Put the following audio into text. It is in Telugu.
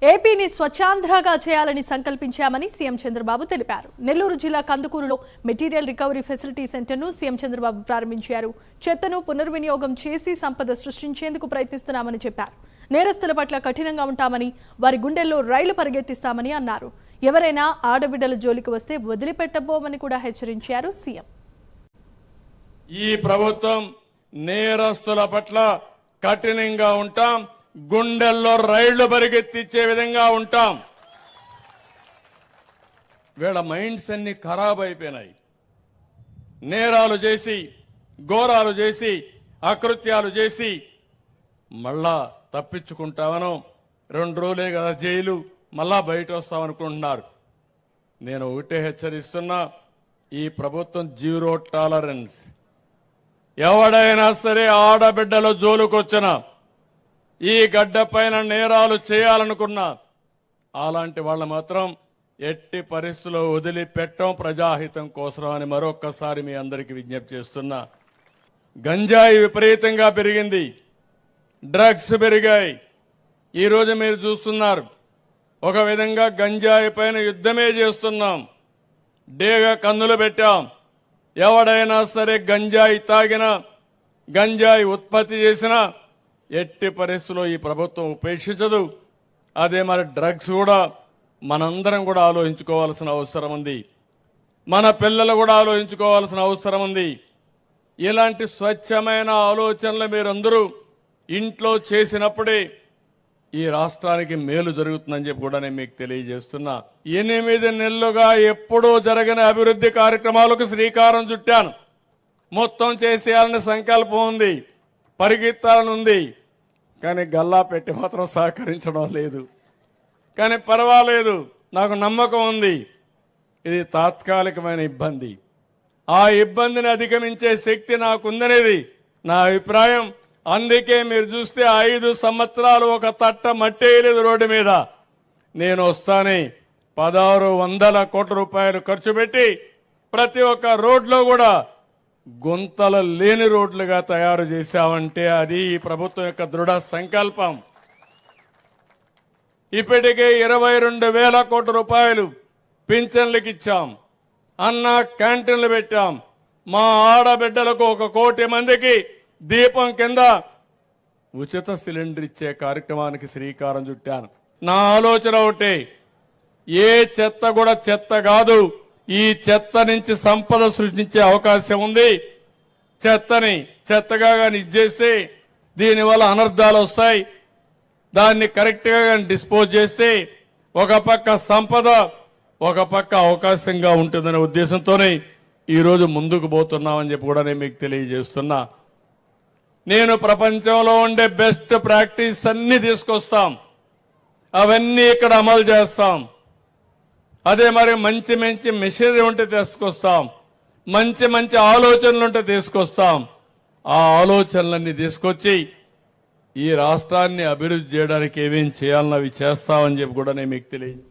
ఏపీని స్వచ్ఛాంధ్రగా చేయాలని సంకల్పించామని సీఎం చంద్రబాబు తెలిపారు. నెల్లూరు జిల్లా కందుకూరులో మెటీరియల్ రికవరీ ఫెసిలిటీ సెంటర్ను సీఎం చంద్రబాబు ప్రారంభించారు. చెత్తను పునర్వినియోగం చేసి సంపద సృష్టించేందుకు ప్రయత్నిస్తున్నామని చెప్పారు. నేరస్తుల పట్ల కఠినంగా ఉంటామని, వారి గుండెల్లో రైళ్లు పరిగెత్తిస్తామని అన్నారు. ఎవరైనా ఆడబిడ్డల జోలికి వస్తే వదిలిపెట్టబోమని కూడా హెచ్చరించారు సీఎం. ఈ ప్రభుత్వం నేరస్తుల పట్ల కఠినంగా ఉంటాం, గుండెల్లో రైళ్లు పరిగెత్తించే విధంగా ఉంటాం. వీళ్ళ మైండ్స్ అన్ని ఖరాబ్ అయిపోయినాయి. నేరాలు చేసి, ఘోరాలు చేసి, అకృత్యాలు చేసి మళ్ళా తప్పించుకుంటామనో 2 రోజులే కదా జైలు, మళ్ళా బయట వస్తామనుకుంటున్నారు. నేను ఒకటే హెచ్చరిస్తున్నా, ఈ ప్రభుత్వం జీరో టాలరెన్స్. ఎవడైనా సరే ఆడబిడ్డల జోలుకొచ్చినా, ఈ గడ్డ పైన నేరాలు చేయాలనుకున్నా అలాంటి వాళ్ళ మాత్రం ఎట్టి పరిస్థితుల్లో వదిలిపెట్టం, ప్రజాహితం కోసం అని మరొక్కసారి మీ అందరికీ విజ్ఞప్తి చేస్తున్నా. గంజాయి విపరీతంగా పెరిగింది, డ్రగ్స్ పెరిగాయి. ఈరోజు మీరు చూస్తున్నారు, ఒక విధంగా గంజాయి పైన యుద్ధమే చేస్తున్నాం. డేగా కన్నులు పెట్టాం. ఎవడైనా సరే గంజాయి తాగినా, గంజాయి ఉత్పత్తి చేసినా ఎట్టి పరిస్థితుల్లో ఈ ప్రభుత్వం ఉపేక్షించదు. అదే మరి డ్రగ్స్ కూడా మనందరం కూడా ఆలోచించుకోవాల్సిన అవసరం ఉంది. మన పిల్లలు కూడా ఆలోచించుకోవాల్సిన అవసరం ఉంది. ఇలాంటి స్వచ్ఛమైన ఆలోచనలు మీరందరూ ఇంట్లో చేసినప్పుడే ఈ రాష్ట్రానికి మేలు జరుగుతుందని చెప్పి కూడా నేను మీకు తెలియజేస్తున్నా. 8 నెలలుగా ఎప్పుడూ జరగని అభివృద్ధి కార్యక్రమాలకు శ్రీకారం చుట్టాను. మొత్తం చేసేయాలనే సంకల్పం ఉంది, పరిగెత్తాలని ఉంది. కానీ గల్లా పెట్టి మాత్రం సహకరించడం లేదు. కానీ పర్వాలేదు, నాకు నమ్మకం ఉంది. ఇది తాత్కాలికమైన ఇబ్బంది. ఆ ఇబ్బందిని అధిగమించే శక్తి నాకుందనేది నా అభిప్రాయం. అందుకే మీరు చూస్తే 5 సంవత్సరాలు ఒక తట్ట మట్టేయలేదు రోడ్డు మీద. నేను వస్తానే 1600 కోట్ల రూపాయలు ఖర్చు పెట్టి ప్రతి ఒక్క రోడ్లో కూడా గుంతలు లేని రోడ్లుగా తయారు చేశామంటే అది ఈ ప్రభుత్వం యొక్క దృఢ సంకల్పం. ఇప్పటికే 22,000 కోట్ల రూపాయలు పింఛన్లకు ఇచ్చాం, అన్న క్యాంటీన్లు పెట్టాం. మా ఆడబిడ్డలకు 1 కోటి మందికి దీపం కింద ఉచిత సిలిండర్ ఇచ్చే కార్యక్రమానికి శ్రీకారం చుట్టాను. నా ఆలోచన ఒకటే, ఏ చెత్త కూడా చెత్త కాదు, ఈ చెత్త నుంచి సంపద సృష్టించే అవకాశం ఉంది. చెత్తని చెత్తగా కానీ ఇచ్చేస్తే దీనివల్ల అనర్థాలు వస్తాయి. దాన్ని కరెక్ట్గా కానీ డిస్పోజ్ చేస్తే ఒక పక్క సంపద, ఒక పక్క అవకాశంగా ఉంటుందనే ఉద్దేశంతోనే ఈరోజు ముందుకు పోతున్నామని చెప్పి కూడా నేను మీకు తెలియజేస్తున్నా. నేను ప్రపంచంలో ఉండే బెస్ట్ ప్రాక్టీస్ అన్ని తీసుకొస్తాం, అవన్నీ ఇక్కడ అమలు చేస్తాం. అదే మరి మంచి మంచి మెషినరీ ఉంటే తీసుకొస్తాం, మంచి మంచి ఆలోచనలు ఉంటే తీసుకొస్తాం. ఆ ఆలోచనలన్నీ తీసుకొచ్చి ఈ రాష్ట్రాన్ని అభివృద్ధి చేయడానికి ఏమేం చేయాలన్నవి చేస్తామని చెప్పి కూడా నేను మీకు తెలియజేస్తాను.